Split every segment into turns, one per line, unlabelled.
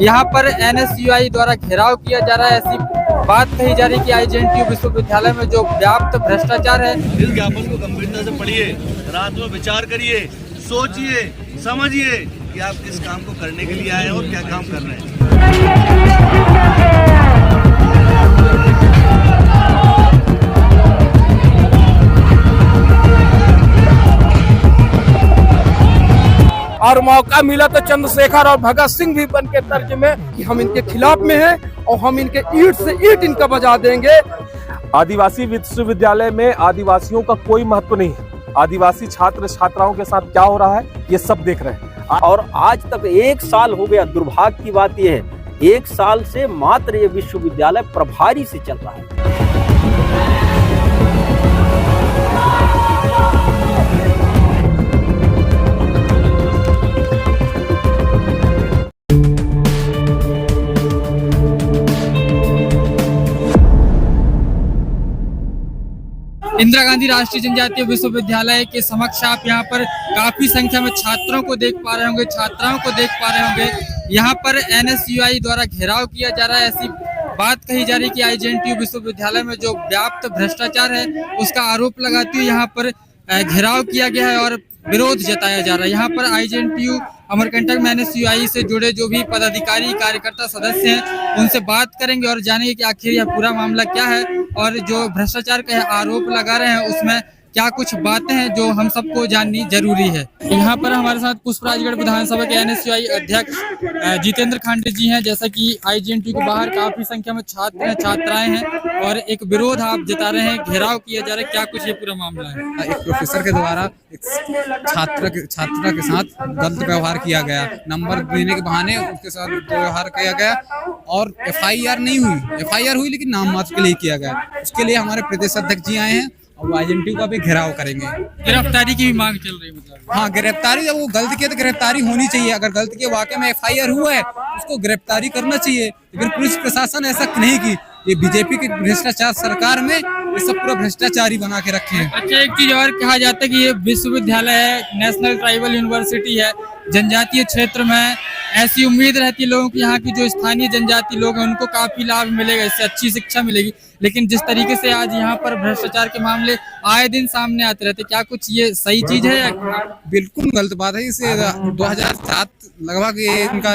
यहाँ पर एनएसयूआई द्वारा घेराव किया जा रहा है। ऐसी बात कही जा रही है कि आईजेएनटीयू विश्वविद्यालय में जो व्याप्त भ्रष्टाचार है।
इस ज्ञापन को गंभीरता से पढ़िए, रात में विचार करिए, सोचिए, समझिए कि आप किस काम को करने के लिए आए हैं और क्या काम कर रहे हैं।
और मौका मिला तो चंद्रशेखर और भगत सिंह भी बन के तर्ज में कि हम इनके खिलाफ में हैं और हम इनके ईंट से ईंट इनका बजा देंगे।
आदिवासी विश्वविद्यालय में आदिवासियों का कोई महत्व नहीं है। आदिवासी छात्र छात्राओं के साथ क्या हो रहा है ये सब देख रहे हैं।
और आज तक 1 साल हो गया। दुर्भाग्य की बात यह है 1 साल से मात्र ये विश्वविद्यालय प्रभारी से चल रहा है।
इंदिरा गांधी राष्ट्रीय जनजातीय विश्वविद्यालय के समक्ष आप यहाँ पर काफी संख्या में छात्रों को देख पा रहे होंगे, छात्राओं को देख पा रहे होंगे। यहाँ पर एनएसयूआई द्वारा घेराव किया जा रहा है। ऐसी बात कही जा रही है कि आईजेएनटीयू विश्वविद्यालय में जो व्याप्त भ्रष्टाचार है उसका आरोप लगाते हुए यहाँ पर घेराव किया गया है और विरोध जताया जा रहा है। यहाँ पर आईजेएनटीयू अमरकंटक में एनएसयूआई से जुड़े जो भी पदाधिकारी कार्यकर्ता सदस्य हैं उनसे बात करेंगे और जानेंगे कि आखिर यह पूरा मामला क्या है और जो भ्रष्टाचार का आरोप लगा रहे हैं उसमें क्या कुछ बातें हैं जो हम सबको जाननी जरूरी है। यहाँ पर हमारे साथ पुष्पराजगढ़ विधानसभा के एनएसयूआई अध्यक्ष जितेंद्र खांडे जी हैं। जैसा कि आईजेएनटीयू के बाहर काफी संख्या में छात्र हैं, छात्राएं हैं और एक विरोध आप जता रहे हैं, घेराव किया जा रहा है, क्या कुछ ये पूरा मामला है?
एक प्रोफेसर के द्वारा एक छात्रा के साथ गलत व्यवहार किया गया, नंबर देने के बहाने उसके साथ व्यवहार किया गया और एफआईआर नहीं हुई। एफआईआर हुई लेकिन नाम मात्र के लिए किया गया। उसके लिए हमारे प्रदेश अध्यक्ष जी आए हैं और आईजेएनटीयू का भी घेराव करेंगे।
गिरफ्तारी की भी मांग चल रही है मतलब?
हाँ, गिरफ्तारी, जब वो गलत किया तो गिरफ्तारी होनी चाहिए। अगर गलत किया वाकई में एफआईआर हुआ है उसको गिरफ्तारी करना चाहिए। लेकिन पुलिस प्रशासन ऐसा नहीं की। ये बीजेपी की भ्रष्टाचार सरकार में ये सब पूरा भ्रष्टाचारी बना के रखे हैं।
अच्छा, एक चीज और कहा जाता है कि ये विश्वविद्यालय है, नेशनल ट्राइबल यूनिवर्सिटी है, जनजातीय क्षेत्र में ऐसी उम्मीद रहती है लोगों की यहाँ की जो स्थानीय जनजाति लोग हैं उनको काफी लाभ मिलेगा, इससे अच्छी शिक्षा मिलेगी। लेकिन जिस तरीके से आज यहाँ पर भ्रष्टाचार के मामले आए दिन सामने आते रहते, क्या कुछ ये सही चीज है या?
बिल्कुल गलत बात है। इसे 2007 लगभग ये इनका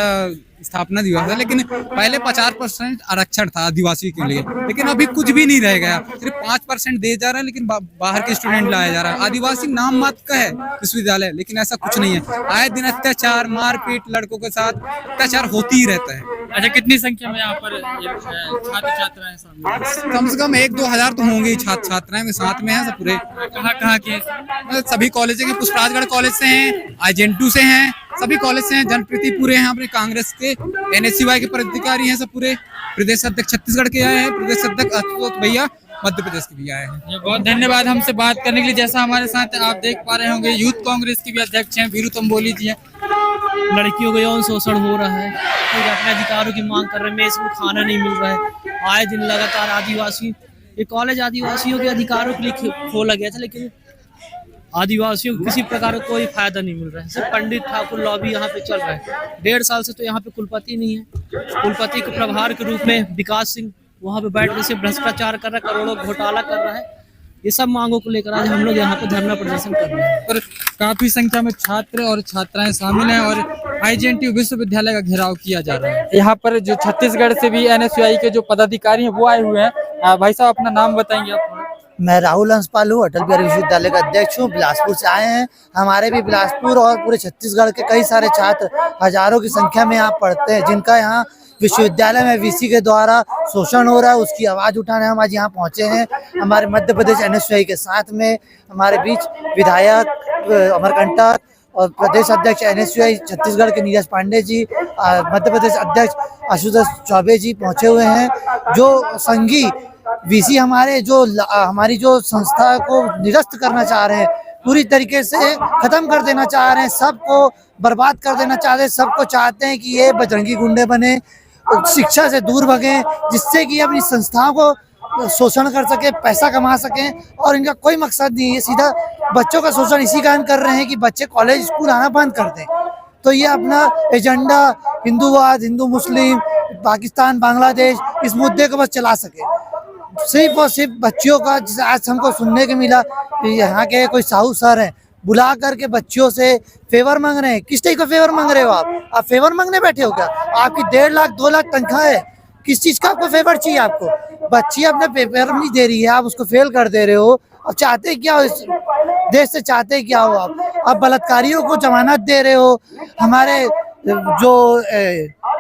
स्थापना दिवस है, लेकिन पहले 50% आरक्षण था आदिवासी के लिए, लेकिन अभी कुछ भी नहीं रह गया। सिर्फ 5% दे जा रहा है, लेकिन बाहर के स्टूडेंट लाया जा रहा है। आदिवासी नाम मात्र का है विश्वविद्यालय, लेकिन ऐसा कुछ नहीं है। आए दिन अत्याचार, मारपीट, लड़कों के साथ अत्याचार होती ही रहता है।
अच्छा, कितनी संख्या में यहाँ पर छात्र छात्राएं शामिल?
कम से कम 1-2 हजार तो होंगे छात्र छात्राएं में साथ में हैं सब पूरे।
कहाँ के?
सभी कॉलेज के, पुष्पराजगढ़ कॉलेज से हैं, आईजेएनटीयू से हैं, सभी कॉलेज से हैं। जनप्रति पूरे हैं, अपने कांग्रेस के एनएसयूआई के पदाधिकारी हैं सब पूरे। प्रदेश अध्यक्ष छत्तीसगढ़ के आए हैं, प्रदेश अध्यक्ष अशोक भैया मध्य प्रदेश के भी आए हैं।
बहुत धन्यवाद हमसे बात करने के लिए। जैसा हमारे साथ आप देख पा रहे होंगे यूथ कांग्रेस के भी अध्यक्ष हैं वीरू तंबोली जी हैं।
लड़कियों को यौन शोषण हो रहा है, तो अपने अधिकारों की मांग कर रहे हैं। मेस में खाना नहीं मिल रहा है। आए दिन लगातार आदिवासी, ये कॉलेज आदिवासियों के अधिकारों के लिए खोला गया था, लेकिन आदिवासियों को किसी प्रकार का कोई फायदा नहीं मिल रहा है। सिर्फ पंडित ठाकुर लॉबी यहाँ पे चल रहा है। 1.5 साल से तो यहाँ पे कुलपति नहीं है। कुलपति के प्रभार के रूप में विकास सिंह वहाँ पे बैठ के से भ्रष्टाचार कर रहा है, करोड़ों घोटाला कर रहा है। ये सब मांगों को लेकर आज हम लोग यहाँ पे धरना प्रदर्शन कर रहे हैं।
और काफी संख्या में छात्र और छात्राएं शामिल हैं और आईजेएनटीयू विश्वविद्यालय का घेराव किया जा रहा है। यहाँ पर जो छत्तीसगढ़ से भी एनएसयूआई के जो पदाधिकारी हैं वो आए हुए हैं। भाई साहब, अपना नाम बताएंगे आप?
मैं राहुल हंसपाल हूँ, अटल बिहारी विश्वविद्यालय का अध्यक्ष हूँ। बिलासपुर से आए हैं। हमारे भी बिलासपुर और पूरे छत्तीसगढ़ के कई सारे छात्र हजारों की संख्या में यहाँ पढ़ते हैं, जिनका यहाँ विश्वविद्यालय में वीसी के द्वारा शोषण हो रहा है। उसकी आवाज़ उठाने हम आज यहाँ पहुँचे हैं। हमारे मध्य प्रदेश एनएसयूआई के साथ में हमारे बीच विधायक अमरकंटक और प्रदेश अध्यक्ष एनएसयूआई छत्तीसगढ़ के नीरज पांडे जी, मध्य प्रदेश अध्यक्ष आशुतोष चौबे जी पहुँचे हुए हैं, जो संघी वीसी हमारी जो संस्था को निरस्त करना चाह रहे हैं, पूरी तरीके से खत्म कर देना चाह रहे हैं, सबको बर्बाद कर देना चाह रहे हैं। सबको चाहते हैं कि ये बजरंगी गुंडे बने, शिक्षा से दूर भगें, जिससे कि अपनी संस्थाओं को शोषण कर सके, पैसा कमा सकें, और इनका कोई मकसद नहीं है। सीधा बच्चों का शोषण इसी कारण कर रहे हैं कि बच्चे कॉलेज स्कूल आना बंद कर दें। तो ये अपना एजेंडा हिंदूवाद, हिंदू मुस्लिम, पाकिस्तान, बांग्लादेश, इस मुद्दे को बस चला सके। सिर्फ और सिर्फ बच्चियों का, जैसे आज हमको सुनने को मिला, यहाँ के कोई साहू सर हैं, बुला करके बच्चियों से फेवर मांग रहे हैं। किस टाइप का फेवर मांग रहे हो आप फेवर मांगने बैठे हो क्या? आपकी 1.5 लाख 2 लाख तनख्वाह है, किस चीज का आपको फेवर चाहिए? आपको बच्ची अपने पेपर नहीं दे रही है, आप उसको फेल कर दे रहे हो। अब चाहते क्या हो इस देश से? चाहते क्या हो आप बलात्कारियों को जमानत दे रहे हो। हमारे जो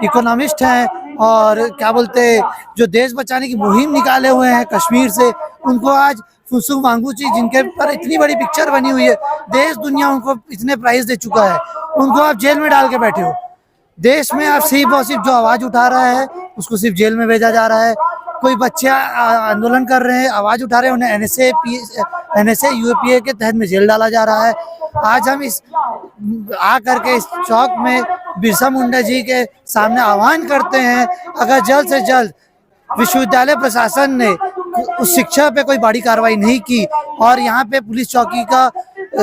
इकोनॉमिस्ट हैं और क्या बोलते हैं, जो देश बचाने की मुहिम निकाले हुए हैं कश्मीर से, उनको आज फुसुक मांगूची, जिनके पर इतनी बड़ी पिक्चर बनी हुई है, देश दुनिया उनको इतने प्राइज दे चुका है, उनको आप जेल में डाल के बैठे हो। देश में आप सिर्फ और सिर्फ जो आवाज उठा रहा है उसको सिर्फ जेल में भेजा जा रहा है। कोई बच्चे आंदोलन कर रहे हैं, आवाज उठा रहे हैं, उन्हें NSA UAPA के तहत में जेल डाला जा रहा है। आज हम इस आकर के इस चौक में बिरसा मुंडा जी के सामने आह्वान करते हैं, अगर जल्द से जल्द विश्वविद्यालय प्रशासन ने उस शिक्षा पे कोई बड़ी कार्रवाई नहीं की और यहाँ पे पुलिस चौकी का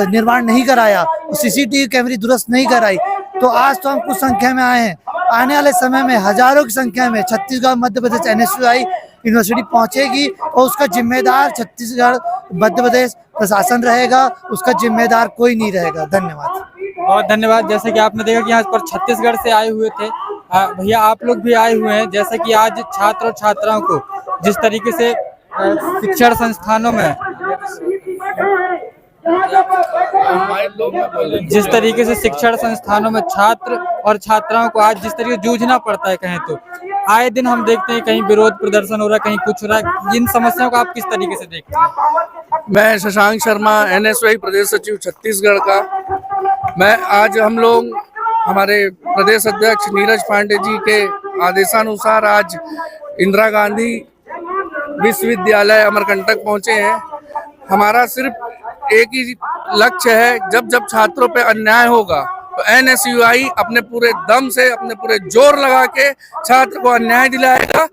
निर्माण नहीं कराया, CCTV कैमरे दुरुस्त नहीं कराई, तो आज तो हम कुछ संख्या में आए हैं। आने वाले समय में हजारों की संख्या में छत्तीसगढ़ मध्य प्रदेश NSUI यूनिवर्सिटी पहुंचेगी और उसका जिम्मेदार छत्तीसगढ़ मध्य प्रदेश प्रशासन रहेगा, उसका जिम्मेदार कोई नहीं रहेगा। धन्यवाद।
बहुत धन्यवाद। जैसे कि आपने देखा कि यहाँ पर छत्तीसगढ़ से आए हुए थे भैया, आप लोग भी आए हुए हैं। जैसे कि आज छात्र और छात्राओं को जिस तरीके से शिक्षण संस्थानों में छात्र और छात्राओं को आज जिस तरीके से जूझना पड़ता है, कहें तो आए दिन हम देखते हैं कहीं विरोध प्रदर्शन हो रहा है, कहीं कुछ हो रहा है। इन समस्याओं को आप किस तरीके से देखते हैं?
मैं शशांक शर्मा, NSUI प्रदेश सचिव छत्तीसगढ़ का। मैं आज हम लोग हमारे प्रदेश अध्यक्ष नीरज पांडे जी के आदेशानुसार आज इंदिरा गांधी विश्वविद्यालय अमरकंटक पहुंचे हैं। हमारा सिर्फ एक ही लक्ष्य है, जब जब छात्रों पे अन्याय होगा तो NSUI अपने पूरे दम से, अपने पूरे जोर लगा के छात्र को अन्याय दिलाएगा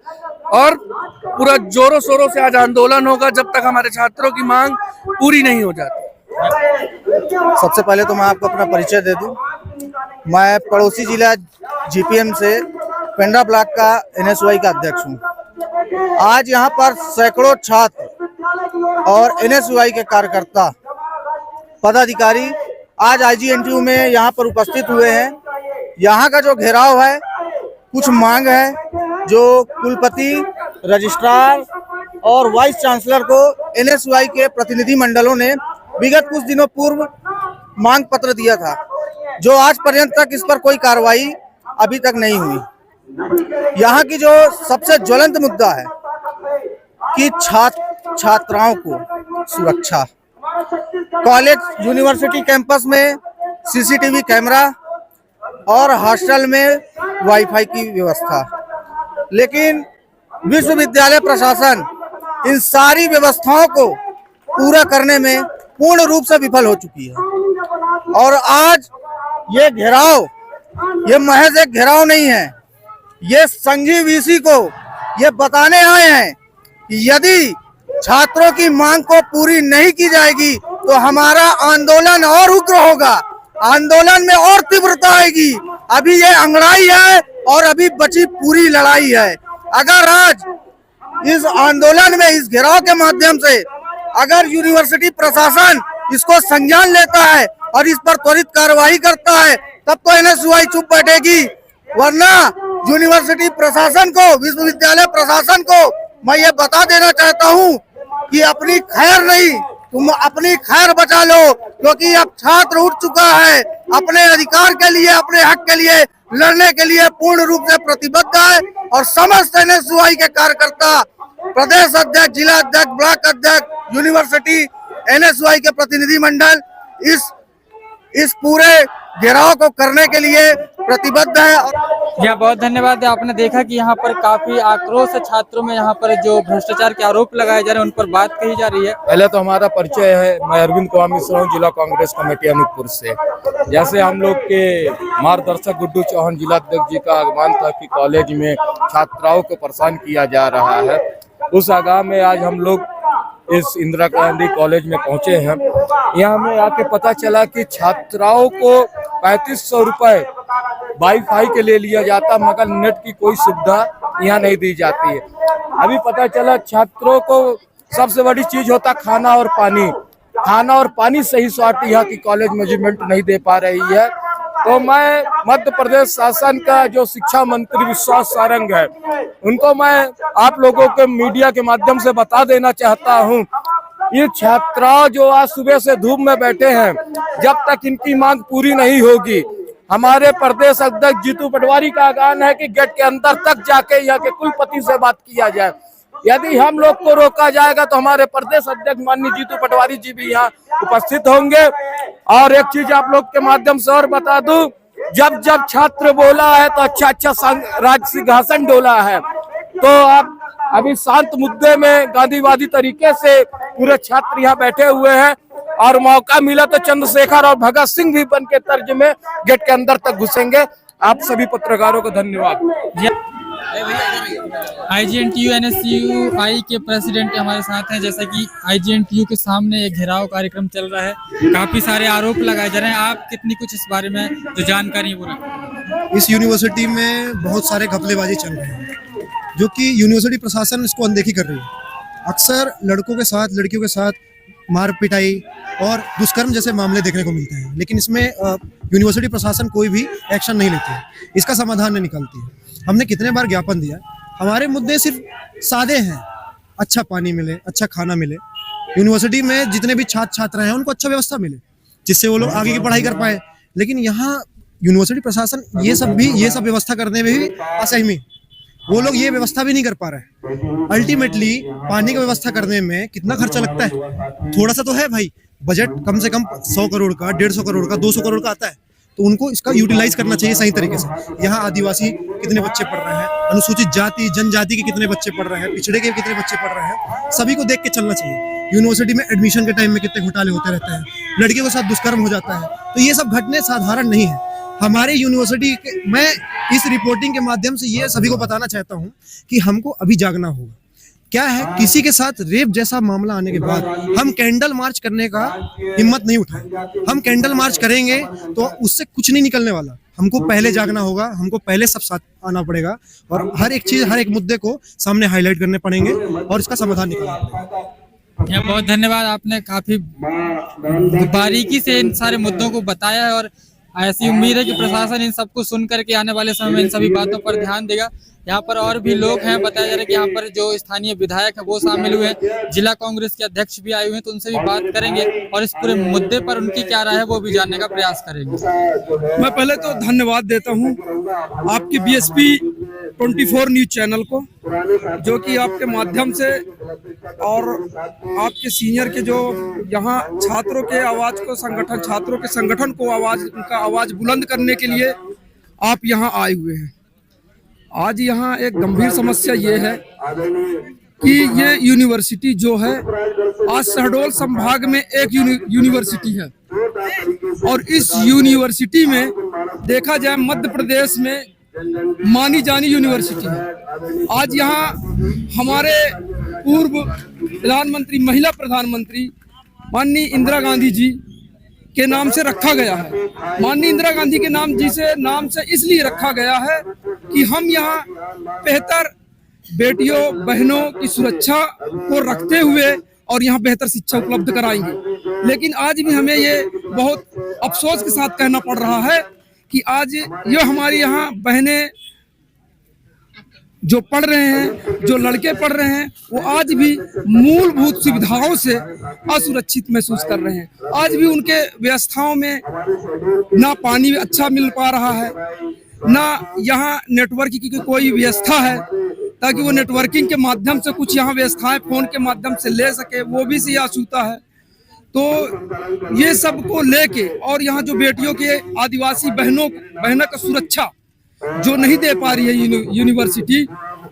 और पूरा जोरों शोरों से आज आंदोलन होगा जब तक हमारे छात्रों की मांग पूरी नहीं हो जाती।
सबसे पहले तो मैं आपको अपना परिचय दे दूं। मैं पड़ोसी जिला GPM से पेंड्रा ब्लॉक का NSUI का अध्यक्ष हूं। आज यहाँ पर सैकड़ों छात्र और NSUI के कार्यकर्ता पदाधिकारी आज IGNTU में यहाँ पर उपस्थित हुए हैं। यहाँ का जो घेराव है, कुछ मांग है जो कुलपति, रजिस्ट्रार और वाइस चांसलर को NSUI के प्रतिनिधि मंडलों ने विगत कुछ दिनों पूर्व मांग पत्र दिया था, जो आज पर्यंत तक इस पर कोई कार्रवाई अभी तक नहीं हुई। यहाँ की जो सबसे ज्वलंत मुद्दा है कि छात्राओं को सुरक्षा, कॉलेज यूनिवर्सिटी कैंपस में CCTV कैमरा और हॉस्टल में वाईफाई की व्यवस्था, लेकिन विश्वविद्यालय प्रशासन इन सारी व्यवस्थाओं को पूरा करने में पूर्ण रूप से विफल हो चुकी है। और आज ये घेराव, ये महज एक घेराव नहीं है, ये संघी VC को ये बताने आए हैं कि यदि छात्रों की मांग को पूरी नहीं की जाएगी तो हमारा आंदोलन और उग्र होगा, आंदोलन में और तीव्रता आएगी। अभी ये अंगड़ाई है और अभी बची पूरी लड़ाई है। अगर आज इस आंदोलन में, इस घेराव के माध्यम से अगर यूनिवर्सिटी प्रशासन इसको संज्ञान लेता है और इस पर त्वरित कार्रवाई करता है, तब तो NSUI चुप बैठेगी, वरना यूनिवर्सिटी प्रशासन को, विश्वविद्यालय प्रशासन को मैं ये बता देना चाहता हूँ कि अपनी खैर नहीं, तुम अपनी खैर बचा लो, क्योंकि अब छात्र उठ चुका है, अपने अधिकार के लिए, अपने हक के लिए लड़ने के लिए पूर्ण रूप से प्रतिबद्ध है। और समस्त NSUI के कार्यकर्ता, प्रदेश अध्यक्ष, जिला अध्यक्ष, ब्लॉक अध्यक्ष, यूनिवर्सिटी, NSUI के प्रतिनिधि मंडल इस पूरे घेराव को करने के लिए प्रतिबद्ध है।
यहाँ बहुत धन्यवाद। आपने देखा कि यहाँ पर काफी आक्रोश है छात्रों में, यहाँ पर जो भ्रष्टाचार के आरोप लगाए जा रहे हैं उन पर बात कही जा रही है।
पहले तो हमारा परिचय है, मैं अरविंद कुमार मिश्रा हूँ, जिला कांग्रेस कमेटी अनूपपुर से। जैसे हम लोग के मार्गदर्शक गुड्डू चौहान जिला अध्यक्ष जी का आह्वान था कि कॉलेज में छात्राओं को परेशान किया जा रहा है, उस आगाह में आज हम लोग इस इंदिरा गांधी कॉलेज में पहुंचे हैं। यहाँ हमें आके पता चला कि छात्राओं को 3500 रुपए वाईफाई के लिए लिया जाता, मगर नेट की कोई सुविधा यहाँ नहीं दी जाती है। अभी पता चला छात्रों को सबसे बड़ी चीज होता खाना और पानी। खाना और पानी सही स्वाद यहाँ की कॉलेज मैनेजमेंट नहीं दे पा रही है। तो मैं मध्य प्रदेश शासन का जो शिक्षा मंत्री विश्वास सारंग है, उनको मैं आप लोगों के मीडिया के माध्यम से बता देना चाहता हूँ, ये छात्रा जो आज सुबह से धूप में बैठे हैं, जब तक इनकी मांग पूरी नहीं होगी, हमारे प्रदेश अध्यक्ष जीतू पटवारी का आह्वान है कि गेट के अंदर तक जाके यहाँ के कुलपति से बात किया जाए। यदि हम लोग को रोका जाएगा तो हमारे प्रदेश अध्यक्ष माननीय जीतू पटवारी जी भी यहाँ उपस्थित होंगे। और एक चीज आप लोग के माध्यम से और बता दूं, जब जब छात्र बोला है तो अच्छा राज सिंहासन डोला है। तो आप अभी शांत मुद्दे में गांधीवादी तरीके से पूरे छात्र यहाँ बैठे हुए हैं और मौका मिला तो चंद्रशेखर और भगत सिंह भी बन के तर्ज में गेट के अंदर तक घुसेंगे। आप सभी पत्रकारों को धन्यवाद।
IGNTU NSUI के प्रेसिडेंट हमारे साथ हैं। जैसा कि IGNTU के सामने एक घेराव कार्यक्रम चल रहा है, काफी सारे आरोप लगाए जा रहे हैं, आप कितनी कुछ इस बारे में जो जानकारी है पूरा?
इस यूनिवर्सिटी में बहुत सारे घपलेबाजी चल रहे हैं, जो कि यूनिवर्सिटी प्रशासन इसको अनदेखी कर रही है। अक्सर लड़कों के साथ लड़कियों के साथ मार पिटाई और दुष्कर्म जैसे मामले देखने को मिलते हैं, लेकिन इसमें यूनिवर्सिटी प्रशासन कोई भी एक्शन नहीं लेती है, इसका समाधान नहीं निकालती है। हमने कितने बार ज्ञापन दिया, हमारे मुद्दे सिर्फ सादे हैं, अच्छा पानी मिले, अच्छा खाना मिले, यूनिवर्सिटी में जितने भी छात्र छात्रा हैं उनको अच्छा व्यवस्था मिले, जिससे वो लोग आगे की पढ़ाई कर पाए। लेकिन यहाँ यूनिवर्सिटी प्रशासन ये सब व्यवस्था करने में भी असहमी, वो लोग ये व्यवस्था भी नहीं कर पा रहे। अल्टीमेटली पानी की व्यवस्था करने में कितना खर्चा लगता है, थोड़ा सा तो है भाई, बजट कम से कम 100 करोड़ का, 150 करोड़ का, 200 करोड़ का आता है, तो उनको इसका यूटिलाइज करना चाहिए सही तरीके से। यहाँ आदिवासी कितने बच्चे पढ़ रहे हैं, अनुसूचित जाति जनजाति के कितने बच्चे पढ़ रहे हैं, पिछड़े के कितने बच्चे पढ़ रहे हैं, सभी को देख के चलना चाहिए। यूनिवर्सिटी में एडमिशन के टाइम में कितने घोटाले होते रहते हैं, लड़कियों के साथ दुष्कर्म हो जाता है, तो ये सब घटने साधारण नहीं है। हमारे यूनिवर्सिटी के, मैं इस रिपोर्टिंग के माध्यम से ये सभी को बताना चाहता हूँ कि हमको अभी जागना होगा। क्या है, किसी के साथ रेप जैसा मामला आने के बाद हम कैंडल मार्च करने का हिम्मत नहीं उठाए। हम कैंडल मार्च करेंगे तो उससे कुछ नहीं निकलने वाला। हमको पहले जागना होगा, हमको पहले सब साथ आना पड़ेगा और हर एक चीज, हर एक मुद्दे को सामने हाईलाइट करने पड़ेंगे और इसका समाधान निकालना पड़ेगा।
बहुत धन्यवाद, आपने काफी बारीकी से इन सारे मुद्दों को बताया है और ऐसी उम्मीद है कि प्रशासन इन सबको सुन करके आने वाले समय में इन सभी बातों पर ध्यान देगा। यहाँ पर और भी लोग हैं, बताया जा रहा है कि यहाँ पर जो स्थानीय विधायक है वो शामिल हुए हैं, जिला कांग्रेस के अध्यक्ष भी आए हुए हैं, तो उनसे भी बात करेंगे और इस पूरे मुद्दे पर उनकी क्या राय है वो भी जानने का प्रयास करेंगे।
मैं पहले तो धन्यवाद देता हूँ आपकी BSP 24 न्यूज चैनल को, जो कि आपके माध्यम से और आपके सीनियर के जो यहाँ छात्रों के आवाज को छात्रों के संगठन को उनका आवाज बुलंद करने के लिए आप यहाँ आए हुए हैं। आज यहाँ एक गंभीर समस्या ये है कि ये यूनिवर्सिटी जो है, आज शहडोल संभाग में एक यूनिवर्सिटी है और इस यूनिवर्सिटी में देखा जाए मध्य प्रदेश में मानी जानी यूनिवर्सिटी है। आज यहाँ हमारे पूर्व प्रधानमंत्री, महिला प्रधानमंत्री माननीय इंदिरा गांधी जी के नाम से रखा गया है। माननीय इंदिरा गांधी के नाम से इसलिए रखा गया है कि हम यहाँ बेहतर बेटियों बहनों की सुरक्षा को रखते हुए और यहाँ बेहतर शिक्षा उपलब्ध कराएंगे। लेकिन आज भी हमें ये बहुत अफसोस के साथ कहना पड़ रहा है कि आज ये हमारी यहाँ बहनें जो पढ़ रहे हैं, जो लड़के पढ़ रहे हैं, वो आज भी मूलभूत सुविधाओं से असुरक्षित महसूस कर रहे हैं। आज भी उनके व्यवस्थाओं में ना पानी अच्छा मिल पा रहा है, ना यहाँ नेटवर्क की कोई व्यवस्था है ताकि वो नेटवर्किंग के माध्यम से कुछ यहाँ व्यवस्थाएं फोन के माध्यम से ले सके, वो भी से अछूता है। तो ये सब को लेके और यहाँ जो बेटियों के आदिवासी बहनों का सुरक्षा जो नहीं दे पा रही है यूनिवर्सिटी,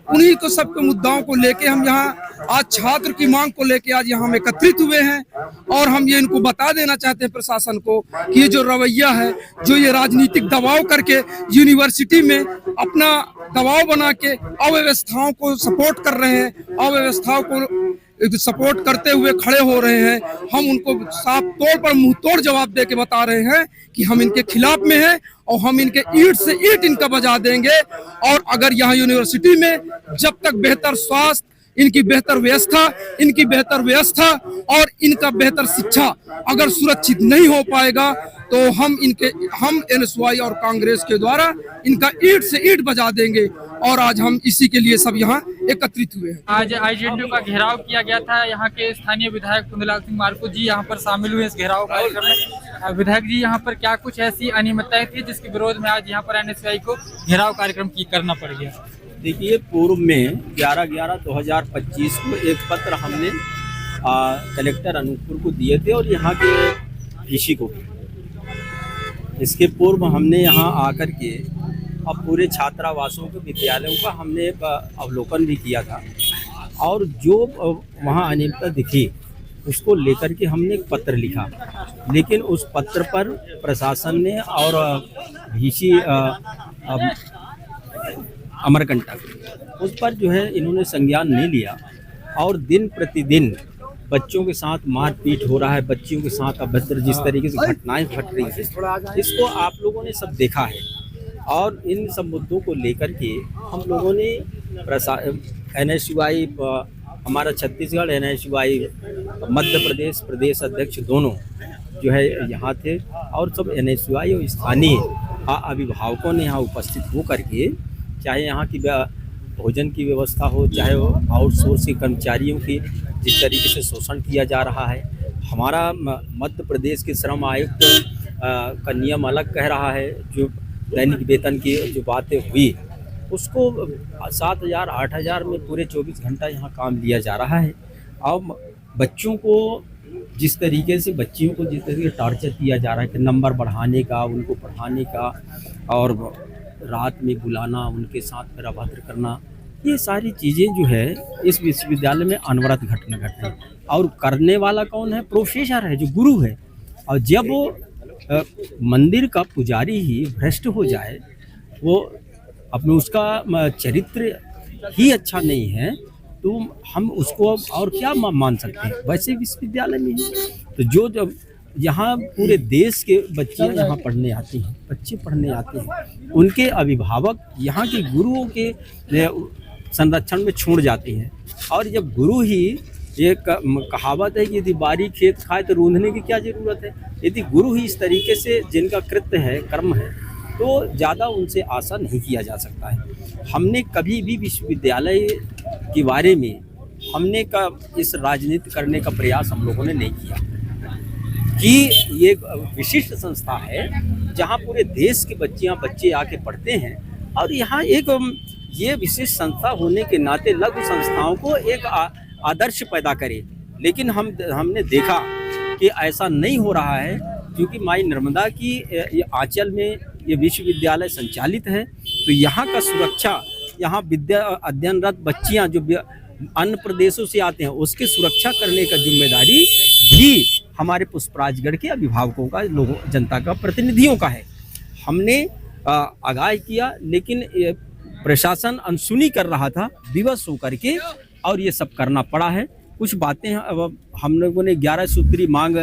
उन्हीं को सबके मुद्दाओं को लेके हम यहाँ आज छात्र की मांग को लेकर आज यहाँ हम एकत्रित हुए हैं और हम ये इनको बता देना चाहते हैं प्रशासन को कि ये जो रवैया है, जो ये राजनीतिक दबाव करके यूनिवर्सिटी में अपना दबाव बना के अव्यवस्थाओं को सपोर्ट कर रहे हैं, अव्यवस्थाओं को सपोर्ट करते हुए खड़े हो रहे हैं, हम उनको साफ तौर पर मुंह तोड़ जवाब दे के बता रहे हैं कि हम इनके खिलाफ में हैं और हम इनके ईंट से ईंट इनका बजा देंगे। और अगर यहाँ यूनिवर्सिटी में जब तक बेहतर स्वास्थ्य, इनकी बेहतर व्यवस्था और इनका बेहतर शिक्षा अगर सुरक्षित नहीं हो पाएगा तो हम NSY और कांग्रेस के द्वारा इनका ईंट से ईंट बजा देंगे। और आज हम इसी के लिए सब यहाँ एकत्रित हुए हैं।
आज IGNTU का घेराव किया गया था। यहाँ के स्थानीय विधायक कुंदलाल सिंह मार्को जी यहाँ पर शामिल हुए इस घेराव कार्यक्रम में। विधायक जी, यहाँ पर क्या कुछ ऐसी अनियमितताएं थी जिसके विरोध में आज यहाँ पर NSY को घेराव कार्यक्रम करना पड़ गया?
देखिए, पूर्व में 11/11/2025 को एक पत्र हमने कलेक्टर अनूपपुर को दिए थे और यहाँ के ऋषि को। इसके पूर्व हमने यहाँ आकर के अब पूरे छात्रावासों के विद्यालयों का हमने अवलोकन भी किया था और जो वहाँ अनियमितता दिखी उसको लेकर के हमने एक पत्र लिखा, लेकिन उस पत्र पर प्रशासन ने और ऋषि अमरकंटक उस पर जो है इन्होंने संज्ञान नहीं लिया और दिन प्रतिदिन बच्चों के साथ मारपीट हो रहा है, बच्चियों के साथ अभद्र जिस तरीके से घटनाएं घट रही है, इसको आप लोगों ने सब देखा है। और इन सब मुद्दों को लेकर के हम लोगों ने NSY, हमारा छत्तीसगढ़ NSY मध्य प्रदेश प्रदेश अध्यक्ष दोनों जो है यहाँ थे और सब NSY और स्थानीय अभिभावकों ने यहाँ उपस्थित हो करके, चाहे यहाँ की भोजन की व्यवस्था हो, चाहे वो आउटसोर्स के कर्मचारियों की जिस तरीके से शोषण किया जा रहा है, हमारा मध्य प्रदेश के श्रम आयुक्त का नियम अलग कह रहा है, जो दैनिक वेतन की जो बातें हुई उसको 7,000-8,000 में पूरे 24 घंटा यहाँ काम लिया जा रहा है। अब बच्चों को जिस तरीके से टॉर्चर किया जा रहा है कि नंबर बढ़ाने का, उनको पढ़ाने का और रात में बुलाना, उनके साथ फिर अभद्र करना, ये सारी चीज़ें जो है इस विश्वविद्यालय में अनवरत घटना घट रही है। और करने वाला कौन है? प्रोफेसर है, जो गुरु है। और जब वो मंदिर का पुजारी ही भ्रष्ट हो जाए, वो अपने उसका चरित्र ही अच्छा नहीं है, तो हम उसको और क्या मान सकते हैं? वैसे विश्वविद्यालय में तो जो यहाँ पूरे देश के बच्चे यहाँ पढ़ने आते हैं, बच्चे पढ़ने आते हैं, उनके अभिभावक यहाँ के गुरुओं के संरक्षण में छोड़ जाते हैं। और जब गुरु ही, ये कहावत है कि यदि बारी खेत खाए तो रूंधने की क्या ज़रूरत है, यदि गुरु ही इस तरीके से जिनका कृत्य है, कर्म है, तो ज़्यादा उनसे आशा नहीं किया जा सकता है। हमने कभी भी विश्वविद्यालय के बारे में इस राजनीति करने का प्रयास हम लोगों ने नहीं किया कि ये विशिष्ट संस्था है जहाँ पूरे देश के बच्चे आके पढ़ते हैं। और यहाँ एक ये विशिष्ट संस्था होने के नाते लघु संस्थाओं को एक आदर्श पैदा करे, लेकिन हमने देखा कि ऐसा नहीं हो रहा है, क्योंकि माई नर्मदा की ये आंचल में ये विश्वविद्यालय संचालित है, तो यहाँ का सुरक्षा, यहाँ विद्या अध्ययनरत बच्चियाँ जो अन्य प्रदेशों से आते हैं उसकी सुरक्षा करने का जिम्मेदारी भी हमारे पुष्पराजगढ़ के अभिभावकों का, लोगों, जनता का, प्रतिनिधियों का है। हमने आगाह किया, लेकिन प्रशासन अनसुनी कर रहा था, विवश होकर के, और ये सब करना पड़ा है। कुछ बातें अब हम लोगों ने 11 सूत्री मांग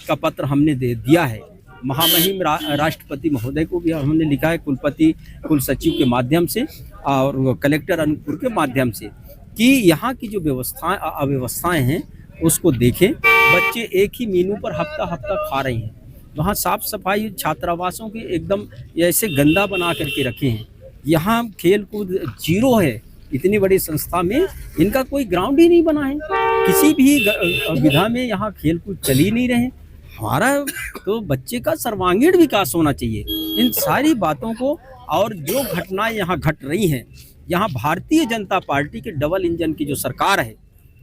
का पत्र हमने दे दिया है, महामहिम राष्ट्रपति महोदय को भी हमने लिखा है, कुलपति कुल सचिव के माध्यम से और कलेक्टर अनूपपुर के माध्यम से, कि यहाँ की जो अव्यवस्थाएं हैं उसको देखें। बच्चे एक ही मेनू पर हफ्ता खा रहे हैं, वहाँ साफ सफाई छात्रावासों की एकदम ऐसे गंदा बना करके रखे हैं। यहाँ खेल कूद जीरो है, इतनी बड़ी संस्था में इनका कोई ग्राउंड ही नहीं बना है, किसी भी विधा में यहाँ खेल कूद चल ही नहीं रहे। हमारा तो बच्चे का सर्वांगीण विकास होना चाहिए। इन सारी बातों को, और जो घटनाएं यहाँ घट रही हैं, यहाँ भारतीय जनता पार्टी के डबल इंजन की जो सरकार है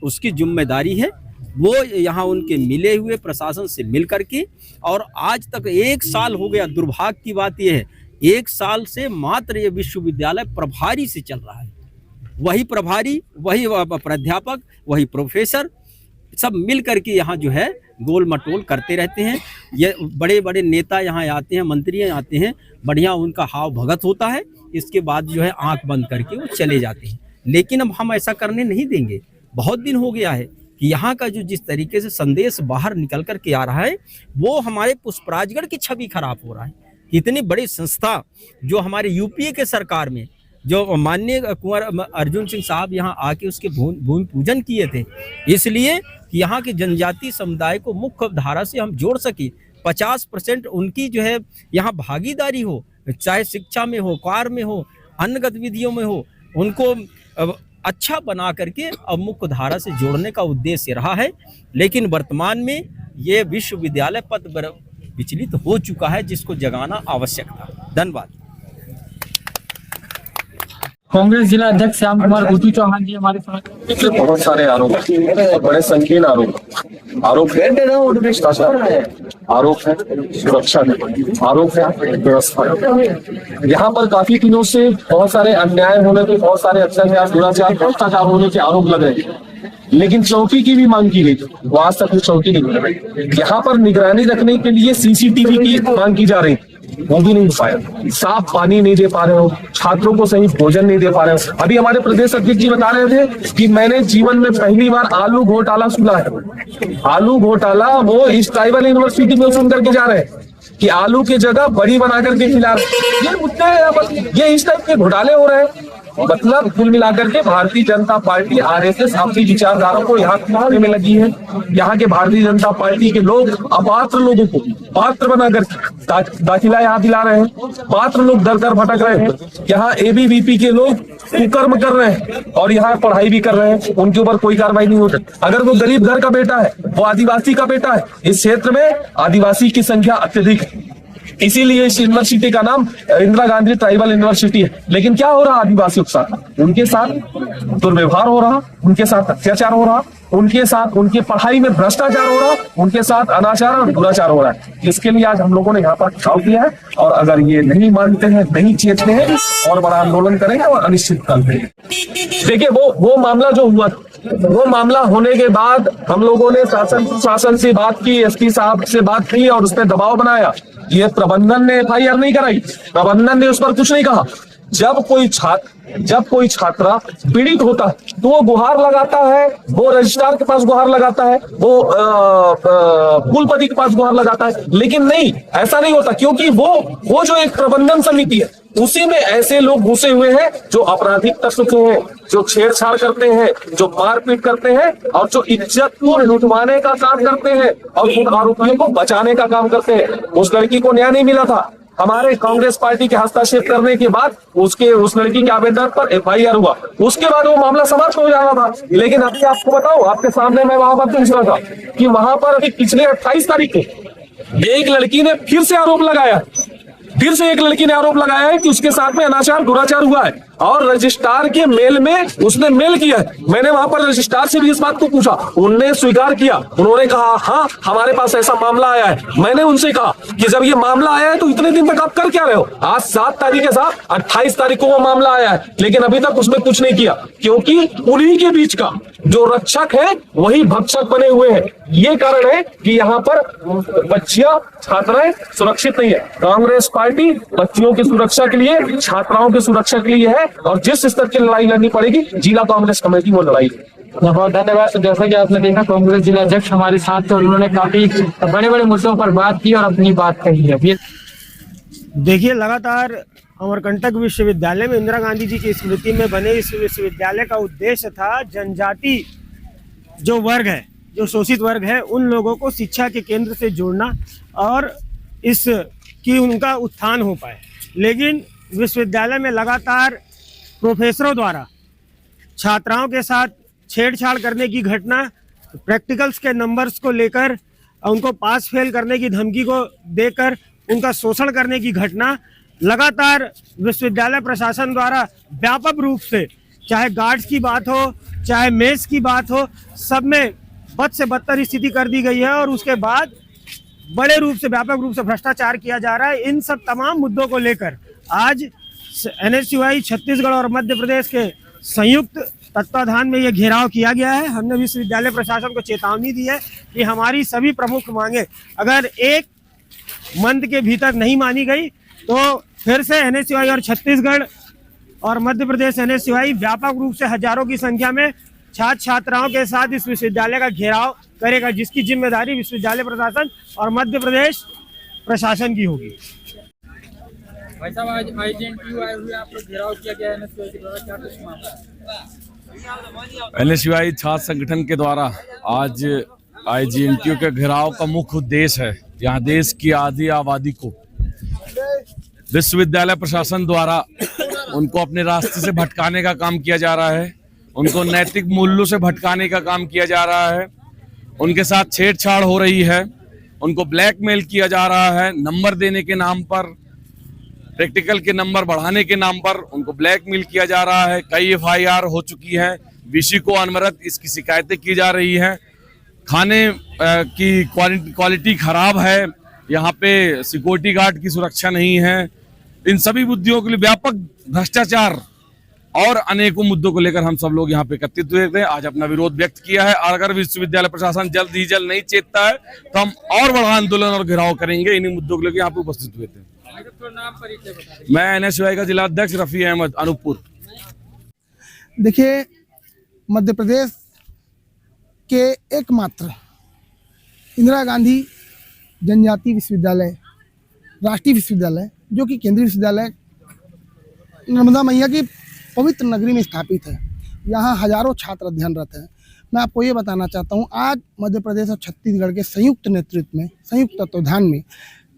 उसकी जिम्मेदारी है। वो यहाँ उनके मिले हुए प्रशासन से मिल करके, और आज तक 1 साल हो गया, दुर्भाग्य की बात यह है 1 साल से मात्र ये विश्वविद्यालय प्रभारी से चल रहा है। वही प्रभारी, वही प्राध्यापक, वही प्रोफेसर सब मिल करके यहाँ जो है गोल मटोल करते रहते हैं। ये बड़े बड़े नेता यहाँ आते हैं, मंत्री आते हैं, बढ़िया उनका हाव भगत होता है, इसके बाद जो है आंख बंद करके वो चले जाते हैं। लेकिन अब हम ऐसा करने नहीं देंगे। बहुत दिन हो गया है कि यहाँ का जो जिस तरीके से संदेश बाहर निकल कर के आ रहा है वो हमारे पुष्पराजगढ़ की छवि खराब हो रहा है। इतनी बड़ी संस्था जो हमारे यूपीए के सरकार में जो माननीय कुंवर अर्जुन सिंह साहब यहाँ आके उसके भूमि पूजन किए थे, इसलिए कि यहाँ के जनजातीय समुदाय को मुख्य धारा से हम जोड़ सके। 50% उनकी जो है यहाँ भागीदारी हो, चाहे शिक्षा में हो, कार्य में हो, अन्य गतिविधियों में हो, उनको अच्छा बना करके अब मुख्य धारा से जोड़ने का उद्देश्य रहा है। लेकिन वर्तमान में ये विश्वविद्यालय पथ विचलित हो चुका है, जिसको जगाना आवश्यक था। धन्यवाद।
कांग्रेस जिला अध्यक्ष श्याम कुमार गोटू चौहान जी हमारे साथ।
बहुत सारे आरोप, बड़े संकीर्ण आरोप है, भ्रष्टाचार आरोप है, सुरक्षा आरोप है, व्यवस्था। यहाँ पर काफी दिनों से बहुत सारे अन्याय होने के, बहुत सारे अत्याचार, दुराचार, भ्रष्टाचार होने के आरोप लग रहे हैं, लेकिन चौकी की भी मांग की गई, वो आज तक चौकी नहीं मिली। यहाँ पर निगरानी रखने के लिए सीसीटीवी की मांग की जा रही, वो भी नहीं हो पाया। साफ पानी नहीं दे पा रहे हो, छात्रों को सही भोजन नहीं दे पा रहे हो। अभी हमारे प्रदेश अध्यक्ष जी बता रहे थे कि मैंने जीवन में पहली बार आलू घोटाला सुना है। आलू घोटाला वो इस ट्राइबल यूनिवर्सिटी में सुन करके जा रहे हैं कि आलू की जगह बड़ी बना करके खिला रहे। ये मुद्दे, ये इस टाइप के घोटाले हो रहे हैं। मतलब कुल मिलाकर के भारतीय जनता पार्टी आरएसएस अपनी विचारधारा को यहाँ खिलाने में लगी है। यहाँ के भारतीय जनता पार्टी के लोग अपात्र लोगों को पात्र बनाकर दाखिला यहाँ दिला रहे हैं, पात्र लोग दर दर भटक रहे हैं। यहाँ एबीवीपी के लोग कुकर्म कर रहे हैं और यहाँ पढ़ाई भी कर रहे हैं, उनके ऊपर कोई कार्रवाई नहीं होती। अगर वो गरीब घर का बेटा है, वो आदिवासी का बेटा है, इस क्षेत्र में आदिवासी की संख्या अत्यधिक है, इसीलिए इस यूनिवर्सिटी का नाम इंदिरा गांधी ट्राइबल यूनिवर्सिटी है। लेकिन क्या हो रहा आदिवासियों के साथ? उनके साथ दुर्व्यवहार हो रहा, उनके साथ अत्याचार हो रहा, उनके साथ उनकी पढ़ाई में भ्रष्टाचार हो रहा, उनके साथ अनाचार और दुराचार हो रहा है। इसके लिए आज हम लोगों ने यहाँ पर खिंचाव किया है और अगर ये नहीं मानते हैं, नहीं चेतते हैं और बड़ा आंदोलन करेंगे और अनिश्चितकाल करेंगे। देखिए वो मामला जो हुआ, वो मामला होने के बाद हम लोगों ने शासन से बात की, एसपी साहब से बात की और उस पर दबाव बनाया। ये प्रबंधन ने एफआईआर नहीं कराई, प्रबंधन ने उस पर कुछ नहीं कहा। जब कोई छात्रा पीड़ित होता है तो वो गुहार लगाता है, वो रजिस्ट्रार के पास गुहार लगाता है, वो कुलपति के पास गुहार लगाता है। लेकिन नहीं, ऐसा नहीं होता, क्योंकि वो जो एक प्रबंधन समिति है उसी में ऐसे लोग घुसे हुए हैं जो आपराधिक तत्व के हैं, जो छेड़छाड़ करते हैं, जो मारपीट करते हैं और जो इज्जत को लुटवाने का काम करते हैं और उन आरोपियों को बचाने का काम करते हैं। उस लड़की को न्याय नहीं मिला था। हमारे कांग्रेस पार्टी के हस्तक्षेप करने के बाद उस लड़की के आवेदन पर एफआईआर हुआ, उसके बाद वो मामला समाप्त हो जाना था। लेकिन अभी आपको बताओ, आपके सामने मैं वहां पर पूछ रहा था कि वहां पर अभी पिछले 28 तारीख को एक लड़की ने फिर से आरोप लगाया, फिर से एक लड़की ने आरोप लगाया है कि उसके साथ में अनाचार दुराचार हुआ है और रजिस्ट्रार के मेल में उसने मेल किया है। मैंने वहां पर रजिस्ट्रार से भी इस बात को पूछा, उन्होंने स्वीकार किया, उन्होंने कहा हाँ हमारे पास ऐसा मामला आया है। मैंने उनसे कहा कि जब ये मामला आया है तो इतने दिन तक आप कर क्या रहे हो? आज 7 तारीख के साथ 28 तारीख को वो मामला आया है, लेकिन अभी तक उसमें कुछ नहीं किया, क्योंकि उन्हीं के बीच का जो रक्षक है वही भक्षक बने हुए हैं। ये कारण है कि यहाँ पर बच्चियां, छात्राएं सुरक्षित नहीं है। कांग्रेस पार्टी बच्चियों की सुरक्षा के लिए, छात्राओं की सुरक्षा के लिए है और जिस स्तर की लड़ाई लड़नी पड़ेगी, जिला कांग्रेस कमेटी वो लड़ाई है।
बहुत धन्यवाद। तो जैसा कि आपने देखा, कांग्रेस जिला अध्यक्ष हमारे साथ थे और उन्होंने काफी बड़े बड़े मुद्दों पर बात की और अपनी बात कही है।
देखिए, लगातार अमरकंटक विश्वविद्यालय में इंदिरा गांधी जी की स्मृति में बने इस विश्वविद्यालय का उद्देश्य था जनजाति जो वर्ग है, जो शोषित वर्ग है, उन लोगों को शिक्षा के केंद्र से जोड़ना और इसकी उनका उत्थान हो पाए। लेकिन विश्वविद्यालय में लगातार प्रोफेसरों द्वारा छात्राओं के साथ छेड़छाड़ करने की घटना, प्रैक्टिकल्स के नंबर्स को लेकर उनको पास फेल करने की धमकी को देकर उनका शोषण करने की घटना लगातार विश्वविद्यालय प्रशासन द्वारा व्यापक रूप से, चाहे गार्ड्स की बात हो, चाहे मेस की बात हो, सब में बद से बदतर स्थिति कर दी गई है और उसके बाद बड़े रूप से, व्यापक रूप से भ्रष्टाचार किया जा रहा है। इन सब तमाम मुद्दों को लेकर आज एनएसयूआई छत्तीसगढ़ और मध्य प्रदेश के
संयुक्त तत्वाधान में ये घेराव किया गया है। हमने विश्वविद्यालय प्रशासन को चेतावनी दी है कि हमारी सभी प्रमुख मांगे अगर एक मंथ के भीतर नहीं मानी गई तो फिर से एनएसयूआई और छत्तीसगढ़ और मध्य प्रदेश एनएसयूआई व्यापक रूप से हजारों की संख्या में छात्र छात्राओं के साथ इस विश्वविद्यालय का घेराव करेगा, जिसकी जिम्मेदारी विश्वविद्यालय प्रशासन और मध्य प्रदेश प्रशासन की होगी।
भाई साहब, आज IJNTU आए हुए आप लोग घेराव किया गया एनएसयूआई के द्वारा, क्या कुछ मामला है?
एनएसयूआई छात्र संगठन के द्वारा आज IJNTU के घेराव का मुख्य उद्देश्य है यहाँ देश की आधी आबादी को विश्वविद्यालय प्रशासन द्वारा उनको अपने रास्ते से भटकाने का काम किया जा रहा है, उनको नैतिक मूल्यों से भटकाने का काम किया जा रहा है, उनके साथ छेड़छाड़ हो रही है, उनको ब्लैकमेल किया जा रहा है, नंबर देने के नाम पर, प्रैक्टिकल के नंबर बढ़ाने के नाम पर उनको ब्लैकमेल किया जा रहा है। कई FIR हो चुकी है, VC को अनवरत इसकी शिकायतें की जा रही हैं। खाने की क्वालिटी खराब है, यहाँ पे सिक्योरिटी गार्ड की सुरक्षा नहीं है। इन सभी मुद्दों के लिए व्यापक भ्रष्टाचार और अनेकों मुद्दों को लेकर हम सब लोग यहाँ पे एकत्रित हुए थे, आज अपना विरोध व्यक्त किया है। और अगर विश्वविद्यालय प्रशासन जल्द नहीं चेतता है तो हम और बड़ा आंदोलन और घेराव करेंगे। इन्हीं मुद्दों को लेकर यहाँ पे उपस्थित हुए थे। मैं एनएसयूआई का जिला अध्यक्ष रफी अहमद, अनूपपुर।
देखिए, मध्य प्रदेश के एकमात्र इंदिरा गांधी जनजातीय विश्वविद्यालय, राष्ट्रीय विश्वविद्यालय, जो कि केंद्रीय विश्वविद्यालय नर्मदा मैया की पवित्र नगरी में स्थापित है, यहाँ हजारों छात्र अध्ययनरत हैं। मैं आपको ये बताना चाहता हूँ, आज मध्य प्रदेश और छत्तीसगढ़ के संयुक्त नेतृत्व में, संयुक्त तत्वाधान में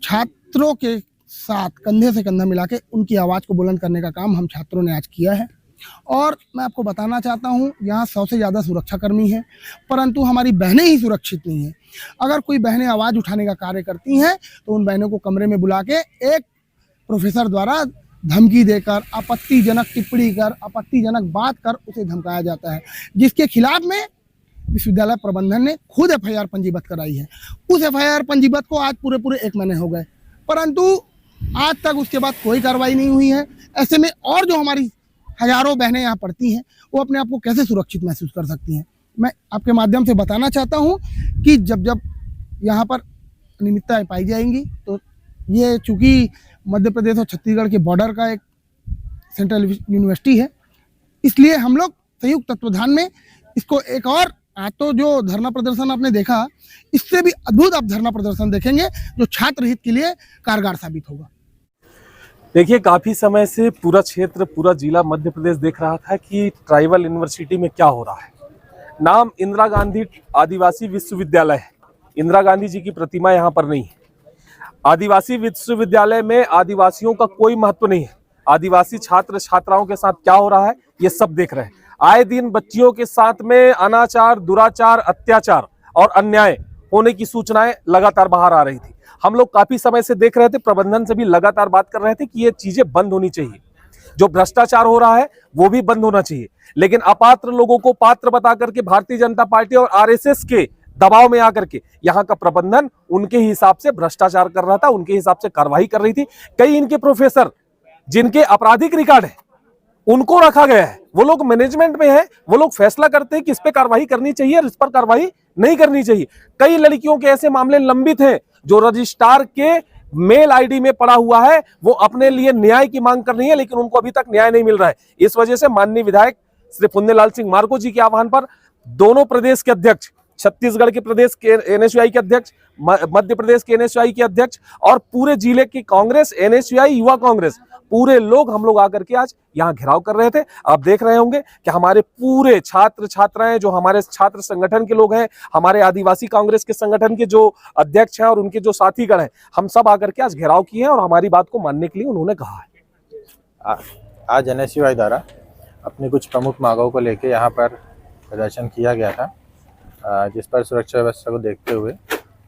छात्रों के साथ कंधे से कंधा मिला के उनकी आवाज़ को बुलंद करने का काम हम छात्रों ने आज किया है। और मैं आपको बताना चाहता हूँ, यहाँ 100 से ज़्यादा सुरक्षाकर्मी हैं, परंतु हमारी बहनें ही सुरक्षित नहीं हैं। अगर कोई बहनें आवाज़ उठाने का कार्य करती हैं तो उन बहनों को कमरे में बुला के एक प्रोफेसर द्वारा धमकी देकर, आपत्तिजनक टिप्पणी कर, आपत्तिजनक बात कर उसे धमकाया जाता है, जिसके खिलाफ में विश्वविद्यालय प्रबंधन ने खुद FIR पंजीबद्ध कराई है। उस FIR पंजीबद्ध को आज पूरे 1 महीने हो गए, परंतु आज तक उसके बाद कोई कार्रवाई नहीं हुई है। ऐसे में और जो हमारी हजारों बहनें यहाँ पढ़ती हैं वो अपने आप को कैसे सुरक्षित महसूस कर सकती हैं? मैं आपके माध्यम से बताना चाहता हूँ कि जब यहाँ पर अनियमितताएं पाई जाएंगी तो ये चूँकि मध्य प्रदेश और छत्तीसगढ़ के बॉर्डर का एक सेंट्रल यूनिवर्सिटी है, इसलिए हम लोग संयुक्त तत्वाधान में इसको एक और, आज तो जो धरना प्रदर्शन आपने देखा, इससे भी अद्भुत आप धरना प्रदर्शन देखेंगे जो छात्र हित के लिए कारगर साबित होगा।
देखिए, काफ़ी समय से पूरा क्षेत्र, पूरा जिला मध्य प्रदेश देख रहा था कि ट्राइबल यूनिवर्सिटी में क्या हो रहा है। नाम इंदिरा गांधी आदिवासी विश्वविद्यालय है, इंदिरा गांधी जी की प्रतिमा यहाँ पर नहीं है। आदिवासी विश्वविद्यालय में आदिवासियों का कोई महत्व नहीं है। आदिवासी छात्र छात्राओं के साथ क्या हो रहा है ये सब देख रहे हैं। आए दिन बच्चियों के साथ में अनाचार, दुराचार, अत्याचार और अन्याय होने की सूचनाएं लगातार बाहर आ रही थी। हम लोग काफी समय से देख रहे थे, प्रबंधन से भी लगातार बात कर रहे थे कि ये चीजें बंद होनी चाहिए। जो भ्रष्टाचार हो रहा है वो भी बंद होना चाहिए, लेकिन अपात्र लोगों को पात्र बता करके भारतीय जनता पार्टी और RSS के दबाव में आकर के यहाँ का प्रबंधन उनके हिसाब से भ्रष्टाचार कर रहा था, उनके हिसाब से कार्रवाई कर रही थी। कई इनके प्रोफेसर जिनके आपराधिक रिकॉर्ड है उनको रखा गया है, वो लोग मैनेजमेंट में है, वो लोग फैसला करते हैं कि इस पे कार्रवाई करनी चाहिए और इस पर कार्रवाई नहीं करनी चाहिए। कई लड़कियों के ऐसे मामले लंबित हैं जो रजिस्ट्रार के मेल ID में पड़ा हुआ है, वो अपने लिए न्याय की मांग कर रही है, लेकिन उनको अभी तक न्याय नहीं मिल रहा है। इस वजह से माननीय विधायक श्री पुण्यलाल सिंह मार्को जी के आह्वान पर दोनों प्रदेश के अध्यक्ष, छत्तीसगढ़ के प्रदेश के NSUI के अध्यक्ष, मध्य प्रदेश के NSUI के अध्यक्ष और पूरे जिले की कांग्रेस, NSUI युवा कांग्रेस, पूरे लोग हम लोग आकर के आज यहाँ घेराव कर रहे थे। आप देख रहे होंगे कि हमारे पूरे छात्र छात्राएं, जो हमारे छात्र संगठन के लोग हैं, हमारे आदिवासी कांग्रेस के संगठन के जो अध्यक्ष हैं और उनके जो साथीगण हैं, हम सब आकर के आज घेराव किए हैं और हमारी बात को मानने के लिए उन्होंने कहा है।
आज NSUI द्वारा अपनी कुछ प्रमुख मांगों को लेकर यहाँ पर प्रदर्शन किया गया था, जिस पर सुरक्षा व्यवस्था को देखते हुए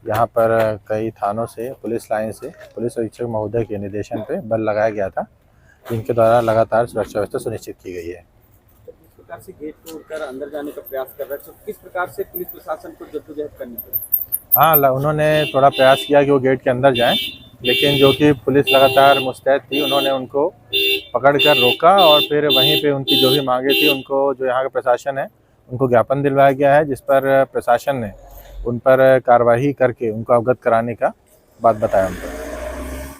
यहाँ पर कई थानों से, पुलिस लाइन से पुलिस अधीक्षक महोदय के निर्देशन पे बल लगाया गया था, जिनके द्वारा लगातार सुरक्षा व्यवस्था सुनिश्चित की गई है।
किस प्रकार से गेट तोड़कर अंदर जाने का प्रयास कर रहे हैं, तो किस प्रकार से पुलिस प्रशासन को जद्दोजहद करनी पड़ी?
हाँ, उन्होंने थोड़ा प्रयास किया कि वो गेट के अंदर जाएं, लेकिन जो कि पुलिस लगातार मुस्तैद थी, उन्होंने उनको पकड़कर रोका और फिर वहीं पे उनकी जो भी मांगे थी उनको जो यहाँ का प्रशासन है उनको ज्ञापन दिलवाया गया है, जिस पर प्रशासन ने उन पर कार्रवाई करके उनको अवगत कराने का बात बताया उनको।